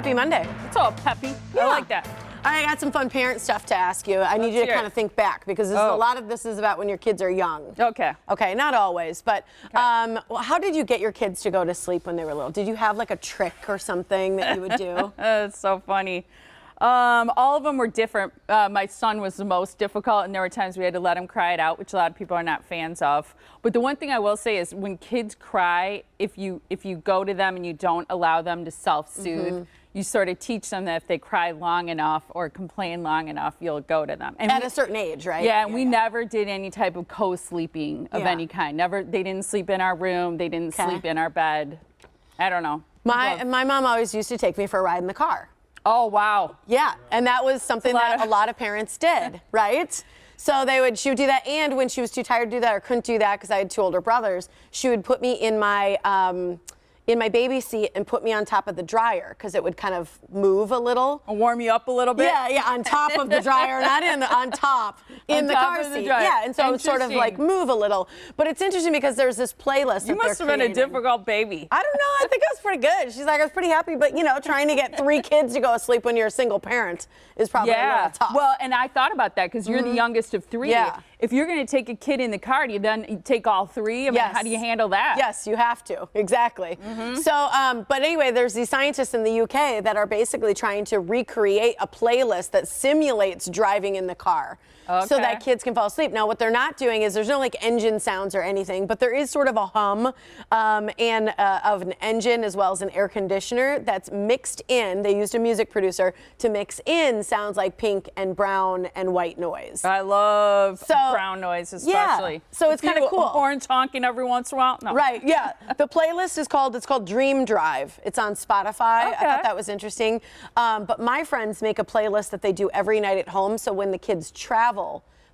Happy Monday. It's all peppy. Yeah. I like that. All right, I got some fun parent stuff to ask you. I need you to kind of think back because a lot of this is about when your kids are young. Okay. Okay, not always, but Okay. well, how did you get your kids to go to sleep when they were little? Did you have like a trick or something that you would do? It's so funny. All of them were different. My son was the most difficult, and there were times we had to let him cry it out, which a lot of people are not fans of. But the one thing I will say is when kids cry, if you go to them and you don't allow them to self-soothe, you sort of teach them that if they cry long enough or complain long enough, you'll go to them. And At a certain age, right? Yeah, and we never did any type of co-sleeping of any kind. Never. They didn't sleep in our room. They didn't sleep in our bed. I don't know. My mom always used to take me for a ride in the car. Oh, wow. Yeah, and that was something that a lot of parents did, right? So she would do that, and when she was too tired to do that or couldn't do that because I had two older brothers, she would put me in my baby seat and put me on top of the dryer because it would kind of move a little. Warm you up a little bit? Yeah, on top of the dryer, not on top, in the car seat. Yeah, and so it would sort of like move a little. But it's interesting because there's this playlist You must have been a difficult baby. I don't know, I think I was pretty good. She's like, I was pretty happy, but trying to get 3 kids to go to sleep when you're a single parent is probably a little tough. Well, and I thought about that because you're the youngest of 3. Yeah. If you're going to take a kid in the car, do you then take all 3? I mean, how do you handle that? Yes, you have to. Exactly. So, but anyway, there's these scientists in the UK that are basically trying to recreate a playlist that simulates driving in the car. So that kids can fall asleep. Now, what they're not doing is there's no like engine sounds or anything, but there is sort of a hum of an engine as well as an air conditioner that's mixed in. They used a music producer to mix in sounds like pink and brown and white noise. I love brown noise especially. Yeah, so it's kind of cool. Horns honking every once in a while. No. Right, yeah. The playlist is called Dream Drive. It's on Spotify. I thought that was interesting. But my friends make a playlist that they do every night at home. So when the kids travel,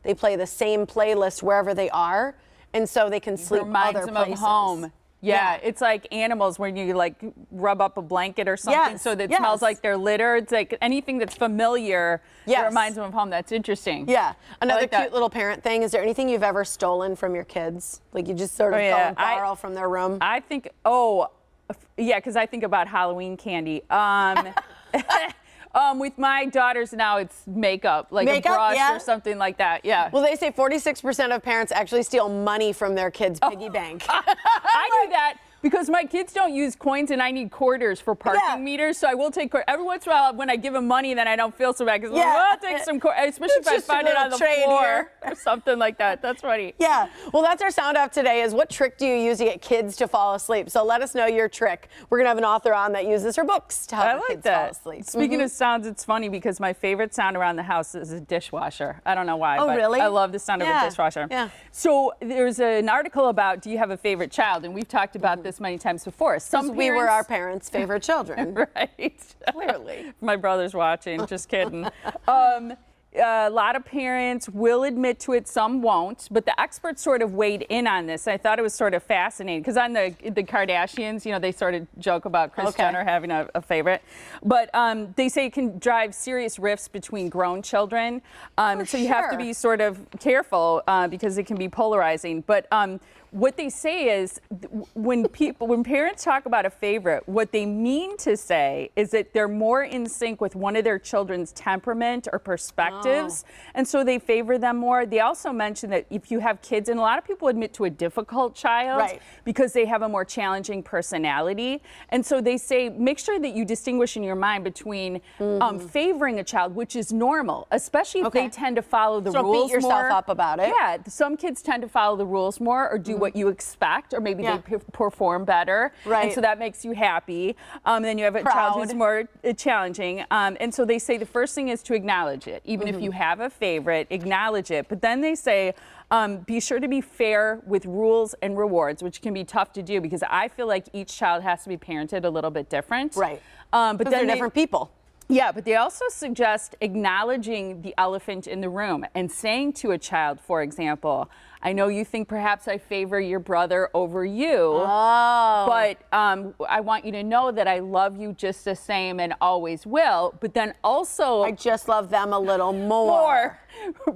they play the same playlist wherever they are, and so they can sleep Reminds other them places. of home. Yeah, it's like animals when you like rub up a blanket or something so that it smells like their litter. It's like anything that's familiar that reminds them of home. That's interesting. Yeah. Another cute little parent thing. Is there anything you've ever stolen from your kids? Like you just sort of go and borrow from their room? I think, because I think about Halloween candy. With my daughters now, it's makeup, like a brush or something like that. Yeah. Well, they say 46% of parents actually steal money from their kids' piggy bank. I do that because my kids don't use coins and I need quarters for parking meters. So I will take every once in a while when I give them money, then I don't feel so bad because I'll take some quarters, especially if I find it on the floor or something like that. That's funny. Yeah. Well, that's our sound off today is what trick do you use to get kids to fall asleep? So let us know your trick. We're going to have an author on that uses her books to help kids fall asleep. Speaking of sounds, it's funny because my favorite sound around the house is a dishwasher. I don't know why, but really? I love the sound of a dishwasher. Yeah. So there's an article about do you have a favorite child? And we've talked about this many times before. We were our parents' favorite children. Right. Clearly. My brother's watching, just kidding. A lot of parents will admit to it, some won't, but the experts sort of weighed in on this. I thought it was sort of fascinating because on the Kardashians, they sort of joke about Kris Jenner having a favorite, but they say it can drive serious rifts between grown children. So you have to be sort of careful because it can be polarizing. But what they say is when parents talk about a favorite, what they mean to say is that they're more in sync with one of their children's temperament or perspectives, and so they favor them more. They also mention that if you have kids, and a lot of people admit to a difficult child because they have a more challenging personality, and so they say make sure that you distinguish in your mind between favoring a child, which is normal, especially if they tend to follow the rules more. Beat yourself up about it. Yeah, some kids tend to follow the rules more or do what you expect, or maybe they perform better, and so that makes you happy. Then you have a child who's more challenging, and so they say the first thing is to acknowledge it. Even if you have a favorite, acknowledge it. But then they say be sure to be fair with rules and rewards, which can be tough to do because I feel like each child has to be parented a little bit different. Right. But then they're different people. Yeah, but they also suggest acknowledging the elephant in the room and saying to a child, for example, I know you think perhaps I favor your brother over you, but I want you to know that I love you just the same and always will. But then also, I just love them a little more.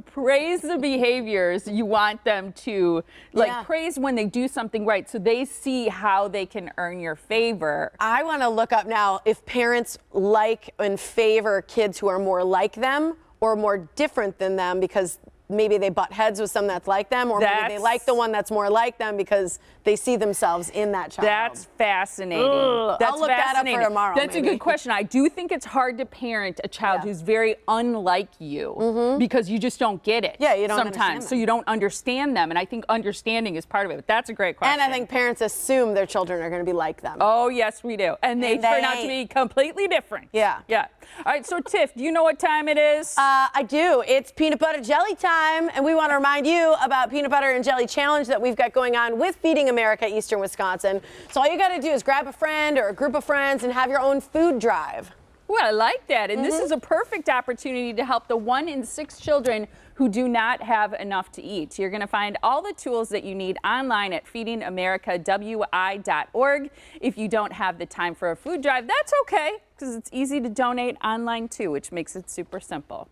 Praise the behaviors you want them to, like, praise when they do something right, so they see how they can earn your favor. I want to look up now if parents like and favor kids who are more like them or more different than them, because maybe they butt heads with someone that's like them, or maybe they like the one that's more like them because they see themselves in that child. That's fascinating. That's I'll look that up for tomorrow. That's a good question. I do think it's hard to parent a child who's very unlike you because you just don't get it. Yeah, you don't sometimes, so you don't understand them, and I think understanding is part of it. But that's a great question. And I think parents assume their children are going to be like them. Oh yes, we do, and they turn out to be completely different. Yeah. Yeah. All right. So Tiff, do you know what time it is? I do. It's peanut butter jelly time, and we want to remind you about Peanut Butter and Jelly Challenge that we've got going on with Feeding America Eastern Wisconsin. So all you got to do is grab a friend or a group of friends and have your own food drive. Well, I like that. And this is a perfect opportunity to help the 1 in 6 children who do not have enough to eat. You're going to find all the tools that you need online at feedingamericawi.org. If you don't have the time for a food drive, that's okay, because it's easy to donate online too, which makes it super simple.